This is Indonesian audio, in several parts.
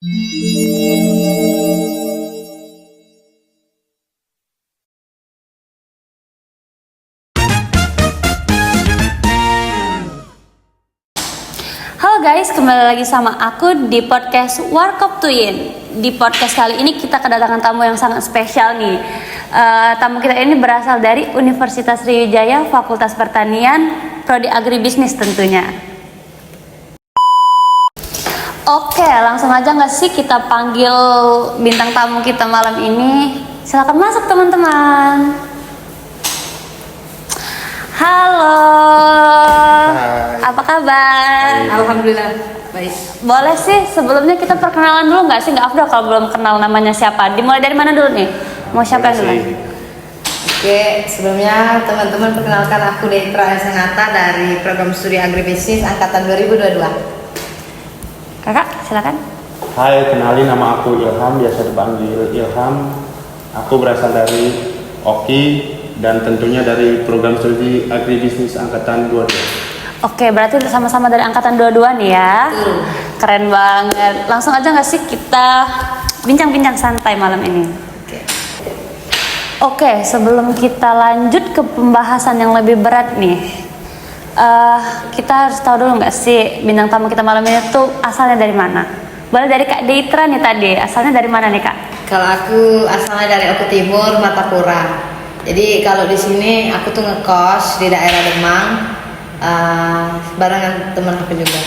Halo guys, kembali lagi sama aku di podcast Warkop Twin. Di podcast kali ini kita kedatangan tamu yang sangat spesial nih. Tamu kita ini berasal dari Universitas Sriwijaya, Fakultas Pertanian, Prodi Agribisnis tentunya. Oke, langsung aja nggak sih kita panggil bintang tamu kita malam ini. Silakan masuk teman-teman. Halo. Hai. Apa kabar? Hai. Alhamdulillah baik. Boleh sih sebelumnya kita perkenalan dulu nggak sih? Nggak afdol kalau belum kenal namanya siapa. Dimulai dari mana dulu nih? Mau siapa dulu? Oke, sebelumnya teman-teman perkenalkan aku Deitra Sanata dari Program Studi Agribisnis angkatan 2022. Kakak, silakan. Hai, kenalin nama aku Ilham, biasa dipanggil Ilham. Aku berasal dari OKI dan tentunya dari Program Studi Agribisnis angkatan 22. Oke, berarti sama-sama dari angkatan 22 nih ya. Keren banget. Langsung aja nggak sih kita bincang-bincang santai malam ini? Oke, sebelum kita lanjut ke pembahasan yang lebih berat nih, kita harus tahu dulu nggak sih bintang tamu kita malam ini tuh asalnya dari mana? Boleh dari Kak Deitra nih tadi, asalnya dari mana nih Kak? Kalau aku asalnya dari Oku Timur, Martapura. Jadi kalau di sini aku tuh ngekos di daerah Demang, barengan teman aku juga.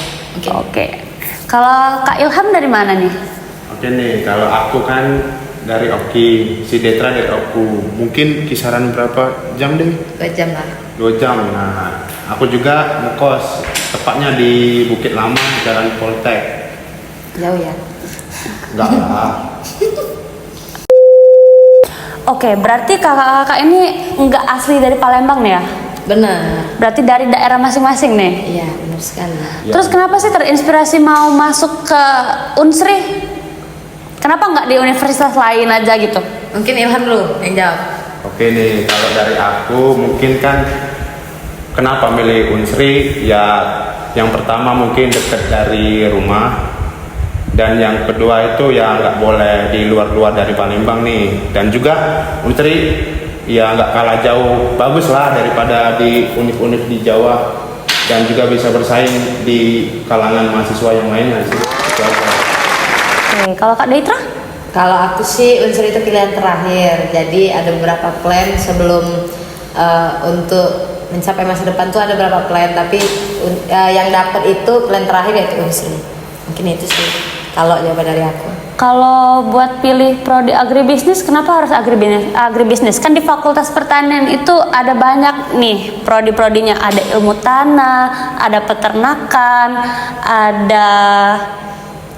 Oke. Kalau Kak Ilham dari mana nih? Oke nih, kalau aku kan dari OKI, si Detra dari OKU. Mungkin kisaran berapa jam deh? 2 jam lah. 2 jam. Nah, aku juga ngekos, tepatnya di Bukit Lama, Jalan Poltek. Jauh ya? Enggak lah. Oke, berarti kakak-kakak ini nggak asli dari Palembang nih ya? Benar. Berarti dari daerah masing-masing nih? Iya, benar sekali. Ya. Terus kenapa sih terinspirasi mau masuk ke Unsri? Kenapa nggak di universitas lain aja gitu? Mungkin Ilham dulu yang jawab. Oke nih, kalau dari aku mungkin kan kenapa milih Unsri? Ya, yang pertama mungkin dekat dari rumah. Dan yang kedua itu ya nggak boleh di luar-luar dari Palembang nih. Dan juga Unsri ya nggak kalah jauh, bagus lah daripada di univ-univ di Jawa. Dan juga bisa bersaing di kalangan mahasiswa yang lainnya sih. Oke, kalau Kak Deitra? Kalau aku sih Unsur itu pilihan terakhir. Jadi ada beberapa plan sebelum untuk mencapai masa depan tuh ada beberapa plan. Tapi yang dapat itu plan terakhir yaitu Unsur. Mungkin itu sih kalau jawaban dari aku. Kalau buat pilih prodi agribisnis, kenapa harus agribisnis? Kan di Fakultas Pertanian itu ada banyak nih prodi-prodinya. Ada ilmu tanah, ada peternakan, ada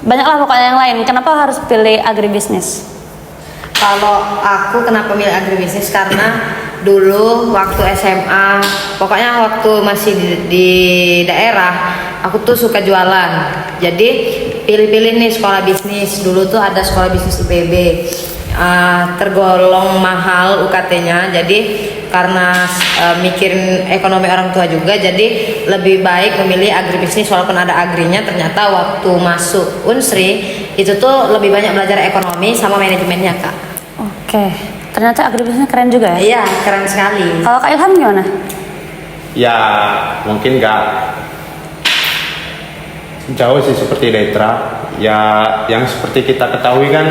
banyaklah pokoknya yang lain. Kenapa harus pilih agribisnis? Kalau aku kenapa milih agribisnis karena dulu waktu SMA, pokoknya waktu masih di daerah, aku tuh suka jualan. Jadi pilih-pilih nih sekolah bisnis. Dulu tuh ada sekolah bisnis IPB, tergolong mahal UKT-nya. Jadi karena mikirin ekonomi orang tua juga, jadi lebih baik memilih agribisnis walaupun ada agrinya. Ternyata waktu masuk Unsri itu tuh lebih banyak belajar ekonomi sama manajemennya Kak. Oke, ternyata agribisnis keren juga ya? Iya, keren sekali. Kalau Kak Ilham gimana? Ya mungkin nggak jauh sih seperti Deitra. Ya yang seperti kita ketahui kan,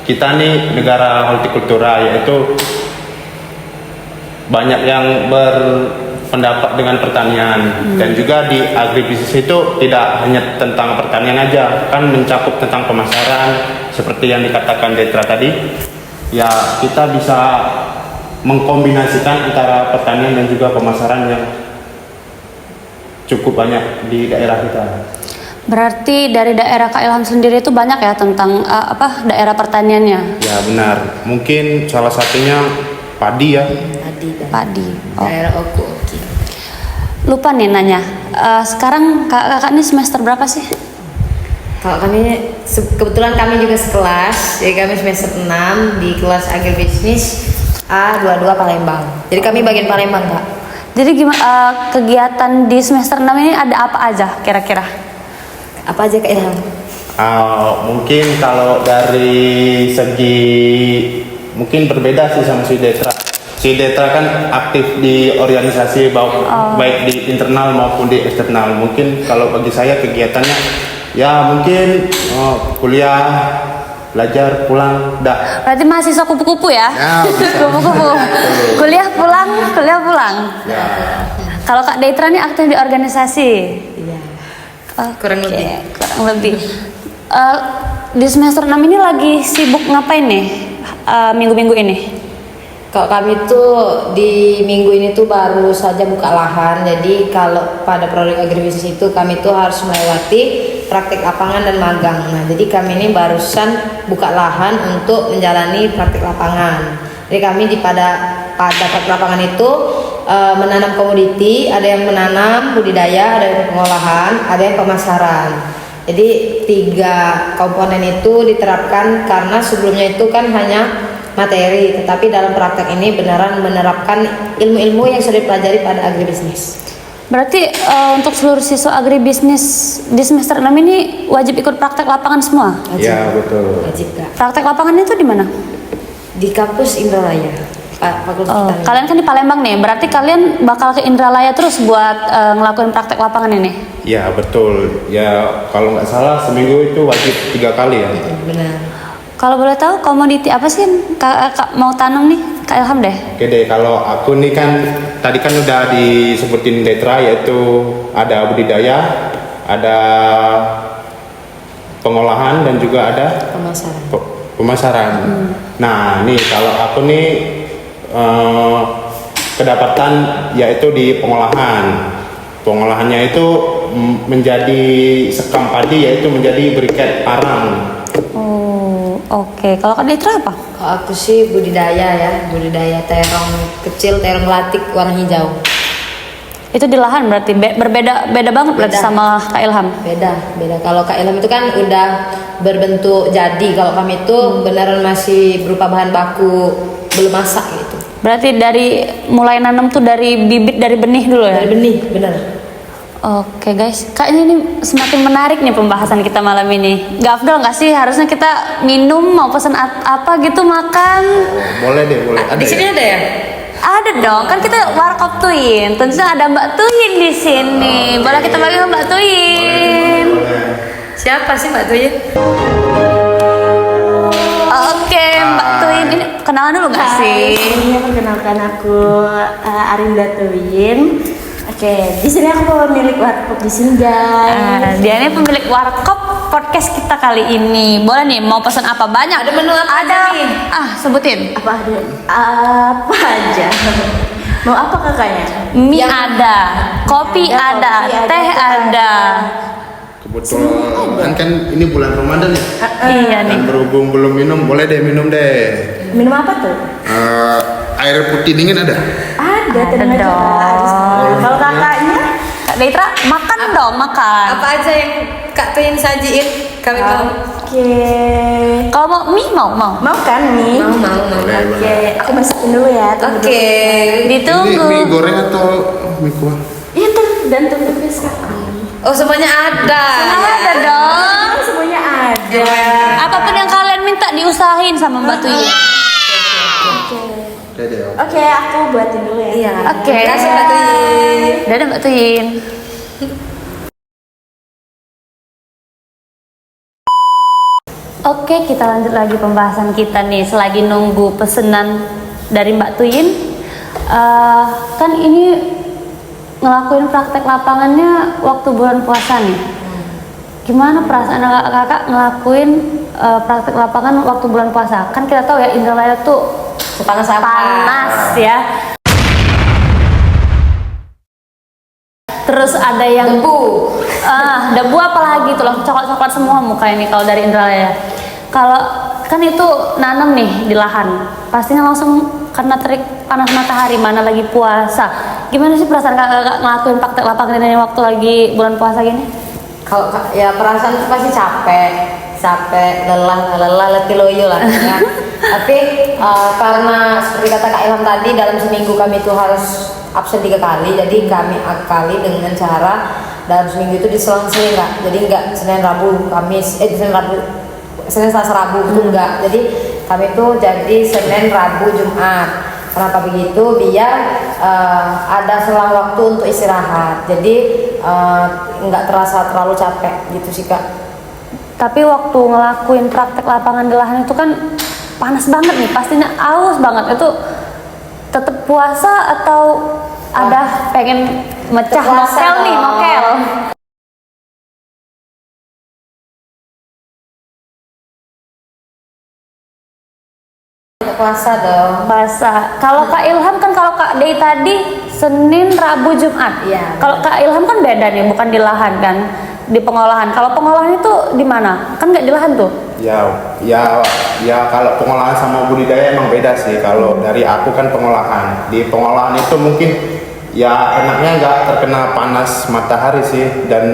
kita nih negara hortikultura, yaitu banyak yang berpendapat dengan pertanian. Dan juga di agribisnis itu tidak hanya tentang pertanian aja, kan mencakup tentang pemasaran seperti yang dikatakan Detra tadi. Ya kita bisa mengkombinasikan antara pertanian dan juga pemasaran yang cukup banyak di daerah kita. Berarti dari daerah Kak Ilham sendiri itu banyak ya tentang daerah pertaniannya? Ya benar, mungkin salah satunya padi ya. Padi. Oh. Daerah Oku. Oke. Lupa nih nanya. Sekarang kakak ini semester berapa sih? Kalau kami kebetulan kami juga sekelas, jadi kami semester 6 di kelas agribisnis A22 Palembang. Jadi kami bagian Palembang, Kak. Jadi gimana kegiatan di semester 6 ini ada apa aja kira-kira? Apa aja Kak Ilham? Mungkin kalau dari segi mungkin berbeda sih sama si Detra. Si Detra kan aktif di organisasi baik di internal maupun di eksternal. Mungkin kalau bagi saya kegiatannya ya mungkin kuliah, belajar, pulang, dah. Berarti mahasiswa kupu-kupu ya? Ya, bisa. Kupu-kupu. Kuliah pulang. Ya. Kalau Kak Detra nih aktif di organisasi. Iya. Oke, Kurang lebih. Kurang lebih. Di semester 6 ini lagi sibuk ngapain nih minggu-minggu ini? Kalau kami tuh di minggu ini tuh baru saja buka lahan. Jadi kalau pada prodi agribisnis itu kami tuh harus melewati praktik lapangan dan magang. Nah, jadi kami ini barusan buka lahan untuk menjalani praktik lapangan. Jadi kami pada praktik lapangan itu menanam komoditi, ada yang menanam budidaya, ada yang pengolahan, ada yang pemasaran. Jadi 3 komponen itu diterapkan karena sebelumnya itu kan hanya materi, tetapi dalam praktek ini beneran menerapkan ilmu-ilmu yang sudah dipelajari pada agribisnis. Berarti untuk seluruh siswa agribisnis di semester 6 ini wajib ikut praktek lapangan semua? Ya, betul. Wajib Kak. Praktek lapangan itu di mana? Di kampus Indralaya, Fakultas Pertanian. Kalian kan di Palembang nih, berarti kalian bakal ke Indralaya terus buat ngelakuin praktek lapangan ini? Ya, betul. Ya, kalau nggak salah seminggu itu wajib 3 kali ya. Benar. Kalau boleh tahu komoditi apa sih yang Kak mau tanam nih, Kak Ilham deh? Oke deh, kalau aku nih kan tadi kan udah disebutin Detra, yaitu ada budidaya, ada pengolahan dan juga ada Pemasaran. pemasaran. Nah, nih kalau aku nih kedapatan yaitu di pengolahan. Pengolahannya itu menjadi sekam padi, yaitu menjadi briket arang. Oke. Kalau Kak Detra apa? Kalau aku sih budidaya ya, budidaya terong kecil, terong latik warna hijau. Itu di lahan berarti berbeda banget berarti Beda. sama Kak Ilham. Beda. Kalau Kak Ilham itu kan udah berbentuk jadi, kalau kami itu beneran masih berupa bahan baku belum masak gitu. Berarti dari mulai nanam tuh dari bibit, dari benih dulu ya? Dari benih, bener. Oke guys, Kak ini semakin menarik nih pembahasan kita malam ini. Gak afdol nggak sih harusnya kita minum mau pesan apa gitu makan? Boleh deh, boleh. Ada Di sini ya? ada ya? Ada dong, kan kita warkop Tuyin. Tentunya ada Mbak Tuyin di sini. Boleh kita panggil Mbak Tuyin? Boleh. Siapa sih Mbak Tuyin? Oke, Mbak Tuyin ini kenalan dulu nggak sih? Sebelumnya perkenalkan aku Arinda Tuyin. Oke, di sini aku pemilik warkop di Sinjai. Dia ini pemilik warkop podcast kita kali ini. Boleh nih mau pesan apa banyak? Ada menu apa aja nih? Sebutin. Apa aja? Mau apa kakaknya? Mie ada, kopi ada, kopi ada, teh teh ada. Kebetulan kan ini bulan Ramadan ya. Iya nih. Dan berhubung belum minum, boleh deh minum deh. Minum apa tuh? Air putih dingin ada? Ada, tenang aja dong. Kak. Kalau kakaknya? Kak Detra makan dong, makan. Apa aja yang Kak Tuyin sajiin? Kami mau. Oke. Kalau mau mie mau. Mau kan nih? Mau. Oke, aku masukin dulu ya. tunggu Oke. dulu. Ini Ditunggu. mie goreng atau mie kuah? Iya tuh, dan tunggu kak. Oh, semuanya ada. Ada dong. Semuanya ada. Apapun yang kalian minta diusahain sama Mbak Tuyin. Oke deh. Oke, aku buatin dulu ya. Iya. Oke. Terima kasih Mbak Tuyin. Dadah Mbak Tuyin. Oke, kita lanjut lagi pembahasan kita nih. Selagi nunggu pesenan dari Mbak Tuyin, kan ini ngelakuin praktek lapangannya waktu bulan puasa nih. Gimana perasaan kakak ngelakuin praktek lapangan waktu bulan puasa? Kan kita tahu ya Indralaya tuh Panas apa? panas ya. Terus ada yang Debu. debu apalagi tuh loh, coklat-coklat semua muka ini kalau dari Indralaya. Kalau kan itu nanam nih di lahan, pastinya langsung karena terik panas matahari, mana lagi puasa. Gimana sih perasaan kakak ngelakuin praktek lapangan ini waktu lagi bulan puasa gini? Kalau ya perasaan itu pasti capek, lelah, letih loyo lah ya. Tapi karena seperti kata Kak Ilham tadi, dalam seminggu kami itu harus absen 3 kali, jadi kami akali dengan cara dalam seminggu itu diselang-seling Kak. Jadi nggak Senin Rabu Kamis Senin Selasa Rabu itu enggak. Jadi kami tuh jadi Senin Rabu Jumat. Kenapa begitu? Biar ada selang waktu untuk istirahat. Jadi nggak terasa terlalu capek gitu sih Kak. Tapi waktu ngelakuin praktek lapangan di lahan itu kan panas banget nih, pastinya aus banget. Itu tetap puasa atau ada pengen mecah puasa nokel nih, dong. nokel? Puasa dong. Puasa. Kalau Kak Ilham kan, kalau Kak Dey tadi Senin, Rabu, Jumat. Iya. Kalau Kak Ilham kan beda nih, bukan di lahan kan, di pengolahan. Kalau pengolahan itu di mana? Kan nggak di lahan tuh. Ya kalau pengolahan sama budidaya emang beda sih. Kalau dari aku kan pengolahan. Di pengolahan itu mungkin ya enaknya nggak terkena panas matahari sih, dan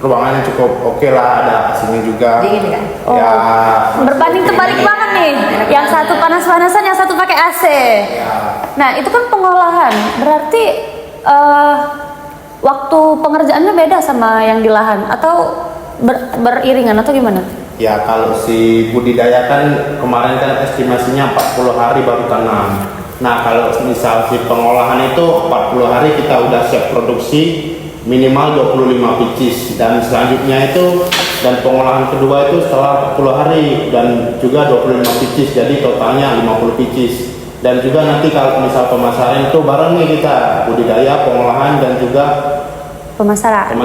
ruangannya cukup oke lah, ada AC-nya juga. Dingin kan? Ya Berbanding terbalik banget nih. Yang satu panas-panasan, yang satu pakai AC. ya, Nah, itu kan pengolahan. Berarti waktu pengerjaannya beda sama yang di lahan atau beriringan atau gimana? ya kalau si budidaya kan kemarin kan estimasinya 40 hari baru tanam. Nah kalau misal si pengolahan itu 40 hari kita udah siap produksi minimal 25 picis, dan selanjutnya itu dan pengolahan kedua itu setelah 40 hari dan juga 25 picis, jadi totalnya 50 picis. Dan juga nanti kalau misal pemasaran itu bareng nih kita, budidaya, pengolahan, dan juga Pemasaran.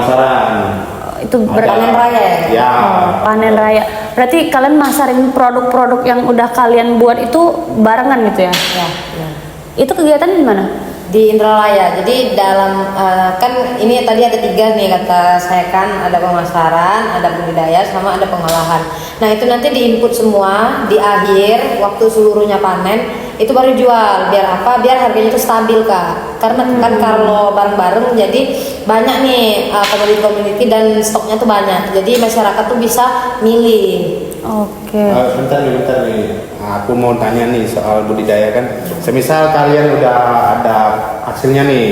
Itu Panen raya ya? Ya. Panen raya. Berarti kalian masarin produk-produk yang udah kalian buat itu barengan gitu ya? Ya, ya. Itu kegiatan di mana? Di Indralaya. Jadi dalam kan ini tadi ada 3 nih kata saya kan, ada pemasaran, ada budidaya, sama ada pengolahan. Nah itu nanti diinput semua di akhir waktu seluruhnya panen itu baru jual. Biar apa? Biar harganya itu stabil Kak. Karena kan kalau bareng-bareng jadi banyak nih komoditi dan stoknya tuh banyak. Jadi masyarakat tuh bisa milih. Oke. Bentar nih. Nah, aku mau tanya nih soal budidaya kan. Semisal kalian udah ada hasilnya nih,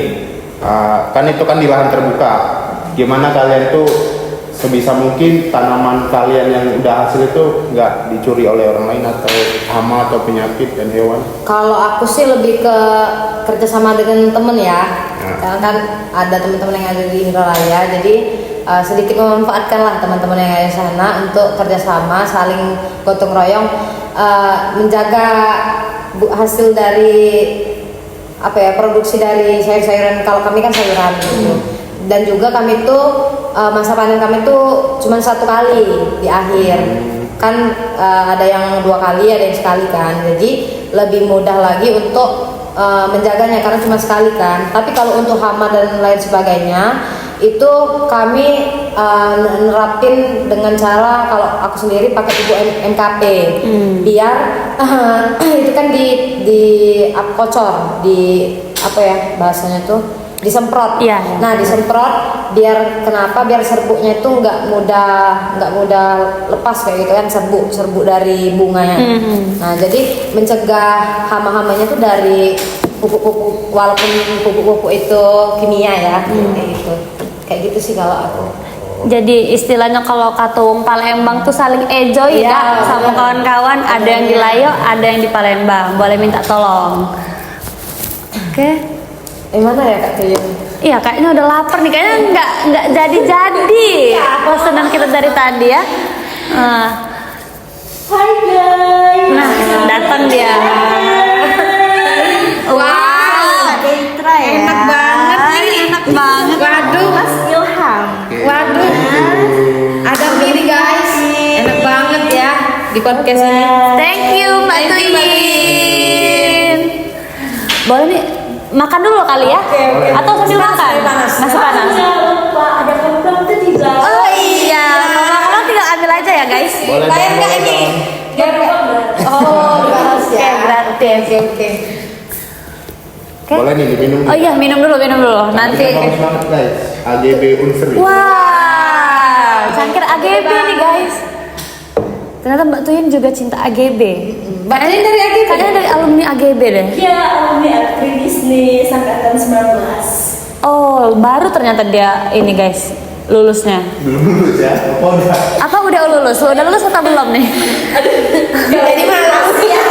kan itu kan di lahan terbuka. Gimana kalian tuh sebisa mungkin tanaman kalian yang udah hasil itu nggak dicuri oleh orang lain atau hama atau penyakit dan hewan? Kalau aku sih lebih ke kerjasama dengan temen ya. Karena kan ada teman-teman yang ada di Indralaya, jadi sedikit memanfaatkan lah teman-teman yang ada di sana untuk kerjasama, saling gotong royong, menjaga hasil dari produksi dari sayur-sayuran. Kalau kami kan sayuran gitu. Dan juga kami tuh masa panen kami tuh cuma 1 kali di akhir. Kan ada yang 2 kali, ada yang sekali kan. Jadi lebih mudah lagi untuk menjaganya karena cuma sekali kan. Tapi kalau untuk hama dan lain sebagainya itu kami nerapin dengan cara, kalau aku sendiri pakai pupuk NKP. Biar itu kan di kocor, di bahasanya tuh disemprot. Iya. Nah disemprot biar kenapa? Biar serbuknya itu nggak mudah lepas kayak gitu kan, serbuk dari bunganya. Nah jadi mencegah hama-hamanya tuh dari pupuk-pupuk, walaupun pupuk-pupuk itu kimia ya, kayak gitu sih kalau aku. Jadi istilahnya kalau katung Palembang tuh saling enjoy ya sama kawan-kawan. Ada yang di Layo, ada yang di Palembang. Boleh minta tolong. Oke. Mana ya Kak Tuyun? Iya, kayaknya udah lapar nih. Kayaknya nggak jadi pesanan kita dari tadi ya. Hai guys. Nah, datang dia. Wow, Deitra ya. enak banget nih. Enak banget. Waduh, Mas Ilham. waduh. Ada mie nih guys. Enak banget ya di podcast ini. Thank you Mbak Thank you, Mbak Tuyin. Boleh nih makan dulu kali ya? Oke. Atau sambil makan? panas. Masih panas. Jangan lupa ada program tuh di belakang. Oh iya, kalau tinggal ambil aja ya guys. Boleh Bayar dong, nggak boleh ini? dong. Bayar nggak? Oh, gratis ya. Oke, gratis. Oke. Oke. Boleh nih diminum. Oh iya, minum dulu. Nanti. Bagus banget guys. AGB Unsri. Wah, cangkir AGB nih guys. Ternyata Mbak Tuyin juga cinta AGB. Mbak Tuyin dari AGB? Kayaknya dari alumni AGB deh. Ya, alumni agribisnis angkatan 19. Oh, baru ternyata dia ini guys lulusnya. Belum lulus ya? Apa udah? Apa udah lulus? Udah lulus atau belum nih? Jadi malas ya.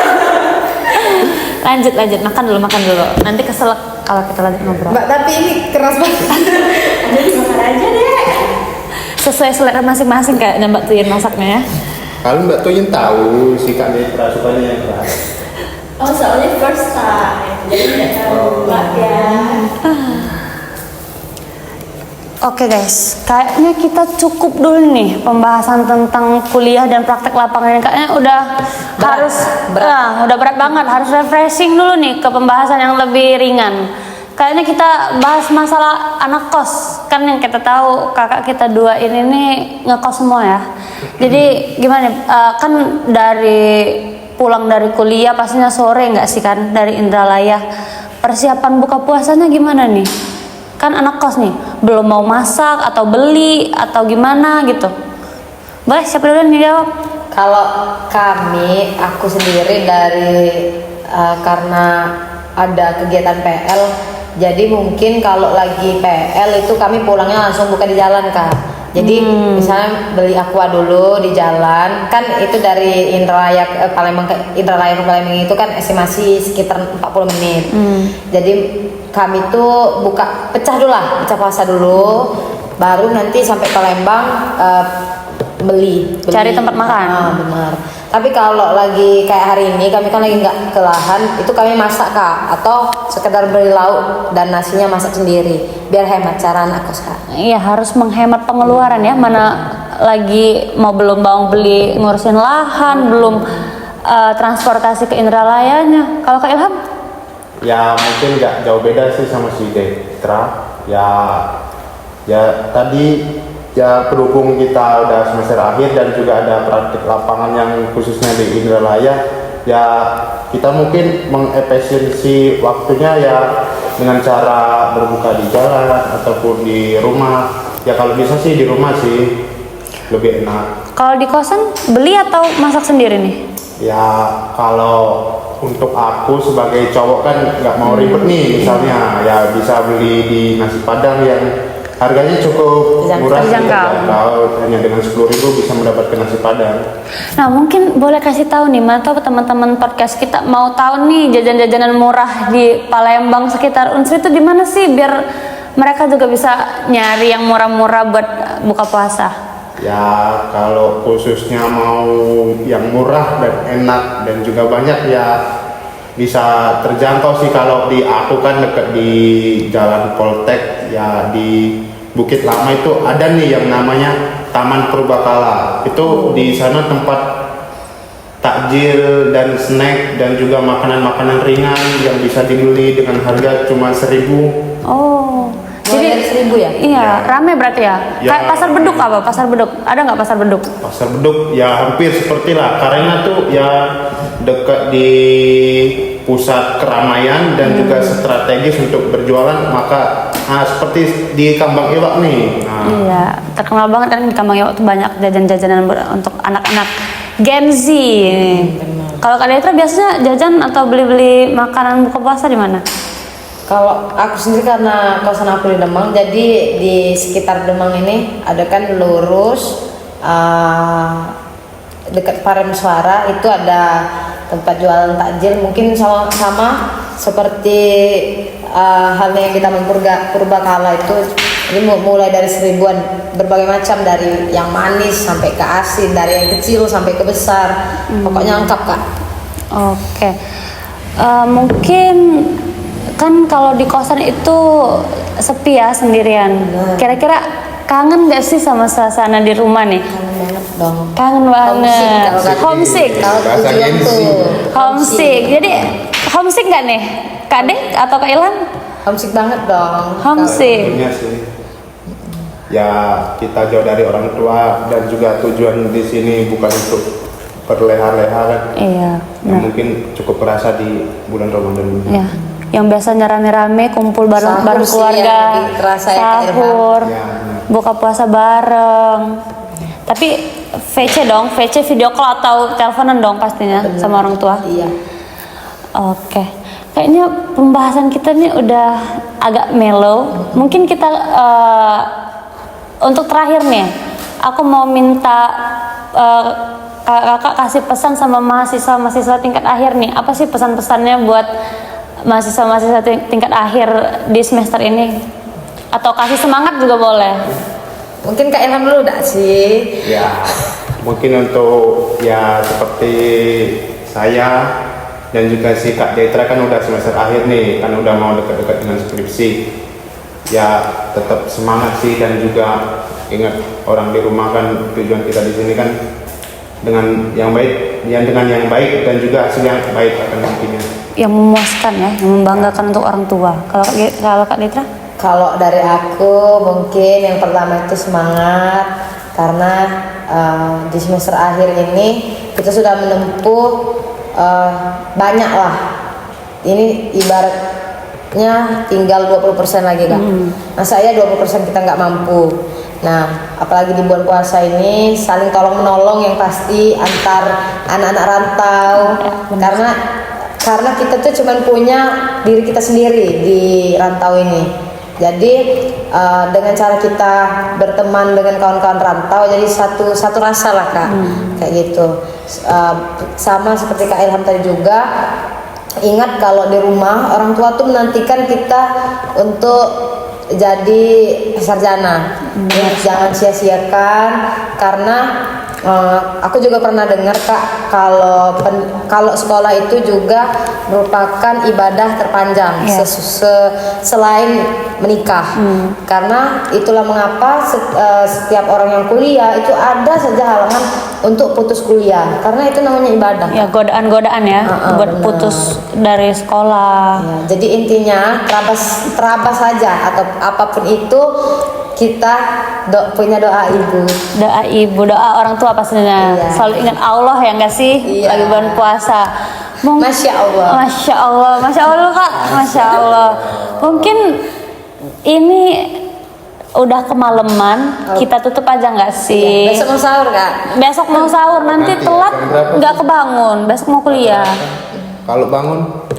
Lanjut makan dulu. Nanti keselak kalau kita lanjut ngobrol. Mbak, tapi ini keras banget. Jadi makan aja deh. Sesuai selera masing-masing kayaknya Mbak Tuyin masaknya ya. Kalau Mbak Tuyin tahu sikap Netra sukanya yang keras. Oh, soalnya first time. Jadi tidak tahu Mbak ya. Oke guys, kayaknya kita cukup dulu nih pembahasan tentang kuliah dan praktek lapangan. Kayaknya udah udah berat banget, harus refreshing dulu nih ke pembahasan yang lebih ringan. Kayaknya kita bahas masalah anak kos, kan yang kita tahu kakak kita dua ini nih ngekos semua ya. Jadi gimana? Kan dari pulang dari kuliah pastinya sore nggak sih kan dari Indralaya. Persiapan buka puasanya gimana nih? Kan anak kos nih, belum mau masak atau beli atau gimana gitu. Boleh siapa dulu nih jawab? Kalau kami, aku sendiri dari karena ada kegiatan PL, jadi mungkin kalau lagi PL itu kami pulangnya langsung buka di jalan Kak. Jadi misalnya beli aqua dulu di jalan, kan itu dari Indralaya ke Palembang ke Palembang itu kan estimasi sekitar 40 menit. Jadi kami tuh pecah puasa dulu, baru nanti sampai Palembang beli. Cari tempat makan. Benar. Tapi kalau lagi kayak hari ini kami kan lagi nggak ke lahan, itu kami masak Kak, atau sekedar beli lauk dan nasinya masak sendiri, biar hemat cara anak kos Kak. Iya, harus menghemat pengeluaran ya. Mana lagi belum beli ngurusin lahan, belum transportasi ke Indralayanya. Kalau Kak Ilham? Ya mungkin nggak jauh beda sih sama si Netra. Ya tadi ya berhubung kita udah semester akhir dan juga ada praktik lapangan yang khususnya di Indralaya, ya kita mungkin mengefisiensi waktunya ya dengan cara berbuka di jalan ataupun di rumah. Ya kalau bisa sih di rumah sih lebih enak. Kalau di kosan beli atau masak sendiri nih? Ya kalau untuk aku sebagai cowok kan nggak mau ribet nih, misalnya ya bisa beli di nasi padang yang harganya cukup murah, terjangkau. Hanya dengan 10.000 bisa mendapatkan nasi padang. Nah mungkin boleh kasih tahu nih, atau teman-teman podcast kita mau tahu nih jajan-jajanan murah di Palembang sekitar Unsri itu di mana sih, biar mereka juga bisa nyari yang murah-murah buat buka puasa. Ya kalau khususnya mau yang murah dan enak dan juga banyak ya bisa terjangkau sih. Kalau di aku kan dekat di Jalan Poltek ya, di Bukit Lama itu ada nih yang namanya Taman Purbakala. Itu di sana tempat takjil dan snack dan juga makanan-makanan ringan yang bisa dibeli dengan harga cuma 1.000. Oh, Jadi 1.000 ya? Iya, rame berarti ya? Kayak pasar beduk apa? Pasar beduk, ada nggak pasar beduk? Pasar beduk ya hampir seperti lah, karena tuh ya dekat di pusat keramaian dan juga strategis untuk berjualan, maka seperti di Kambang Iwak nih. Iya, terkenal banget kan di Kambang Iwak tuh banyak jajan-jajanan untuk anak-anak Gen Z. Kalau Kak Netra biasanya jajan atau beli-beli makanan buka puasa di mana? Kalau aku sendiri karena kosan aku di Demang, jadi di sekitar Demang ini ada kan lurus dekat Parem Suara itu ada tempat jualan takjil, mungkin sama seperti halnya yang di Taman Purbakala itu. Ini mulai dari 1.000-an, berbagai macam, dari yang manis sampai ke asin, dari yang kecil sampai ke besar, pokoknya lengkap Kak. Oke, mungkin kan kalau di kosan itu sepi ya, sendirian. Kira-kira kangen gak sih sama suasana di rumah nih? Kangen banget dong. Kangen banget. Homesick. Homesick. Jadi homesick gak nih, Kak Dek atau Kak Ilham? Homesick banget dong. Homesick. Tentunya sih. Ya kita jauh dari orang tua dan juga tujuan di sini bukan untuk berleha-leha kan. Iya. Yang mungkin cukup terasa di bulan Ramadan ini. Ya. Yang biasanya rame-rame kumpul bareng Sahur sih keluarga, yang lebih kerasa ya, Kak Irma. sahur, Ya, buka puasa bareng. Tapi VC dong, VC video call atau teleponan dong pastinya sama orang tua. Iya. Oke. Kayaknya pembahasan kita nih udah agak mellow. Mungkin kita untuk terakhir nih, aku mau minta kakak kasih pesan sama mahasiswa tingkat akhir nih. Apa sih pesan-pesannya buat mahasiswa tingkat akhir di semester ini? Atau kasih semangat juga boleh. Mungkin Kak Ilham dulu enggak sih? Ya, mungkin untuk ya seperti saya dan juga si Kak Detra kan udah semester akhir nih, kan udah mau dekat-dekat dengan skripsi. Ya tetap semangat sih, dan juga ingat orang di rumah kan, tujuan kita di sini kan dengan yang baik, dengan yang baik dan juga hasil yang baik akan nantinya. Yang memuaskan ya, yang membanggakan untuk orang tua. Kalau Kak Detra? Kalau dari aku mungkin yang pertama itu semangat, karena di semester akhir ini kita sudah menempuh banyak lah. Ini ibaratnya tinggal 20% lagi Kak. Nah saya 20% kita nggak mampu. Nah apalagi di bulan puasa ini saling tolong menolong yang pasti antar anak-anak rantau, karena kita tuh cuman punya diri kita sendiri di rantau ini. Jadi dengan cara kita berteman dengan kawan-kawan rantau, jadi satu rasa lah Kak, kayak gitu. Sama seperti Kak Ilham tadi juga, ingat kalau di rumah orang tua tuh menantikan kita untuk jadi sarjana. Jangan sia-siakan, karena aku juga pernah dengar Kak, kalau sekolah itu juga merupakan ibadah terpanjang selain menikah. Karena itulah mengapa setiap orang yang kuliah itu ada saja halangan untuk putus kuliah, karena itu namanya ibadah. Ya godaan-godaan ya, buat putus dari sekolah. Ya, jadi intinya terabas saja, atau apapun itu kita punya doa ibu, doa orang tua pastinya. Iya. Selalu ingat Allah ya nggak sih? Iya. Lagi bulan puasa. Masya Allah Kak, Masya Allah. Mungkin ini udah kemalaman, kita tutup aja nggak sih? Iya. Besok mau sahur Kak? Besok mau sahur, nanti telat nggak kebangun. Besok mau kuliah. Kalau bangun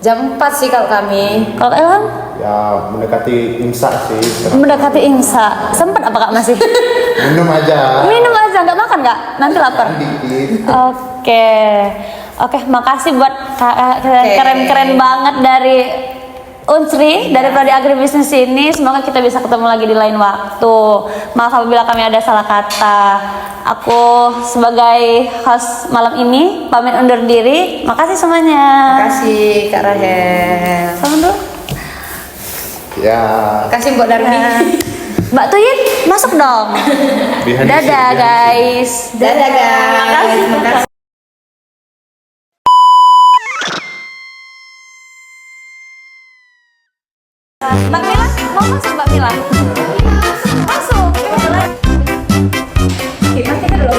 Jam 4 sih kalau kami. Kalau Ilham? ya mendekati imsak sih. Mendekati imsak. Sempet apa Kak masih? Minum aja. Minum aja, nggak makan Kak? Nanti lapar. Dikit. Oke, makasih buat keren-keren banget dari Unsri, dari Prodi Agribisnis ini. Semoga kita bisa ketemu lagi di lain waktu. Maaf apabila kami ada salah kata. Aku sebagai host malam ini pamit undur diri. Makasih semuanya. Makasih Kak Rahel. Salam dulu. Ya. Makasih Mbak Darmi. Mbak Tuyin, masuk dong. Dadah guys. Dadah guys. Terima kasih. Mbak Mila, mau masuk Mbak Mila? Masuk. Kita dulu.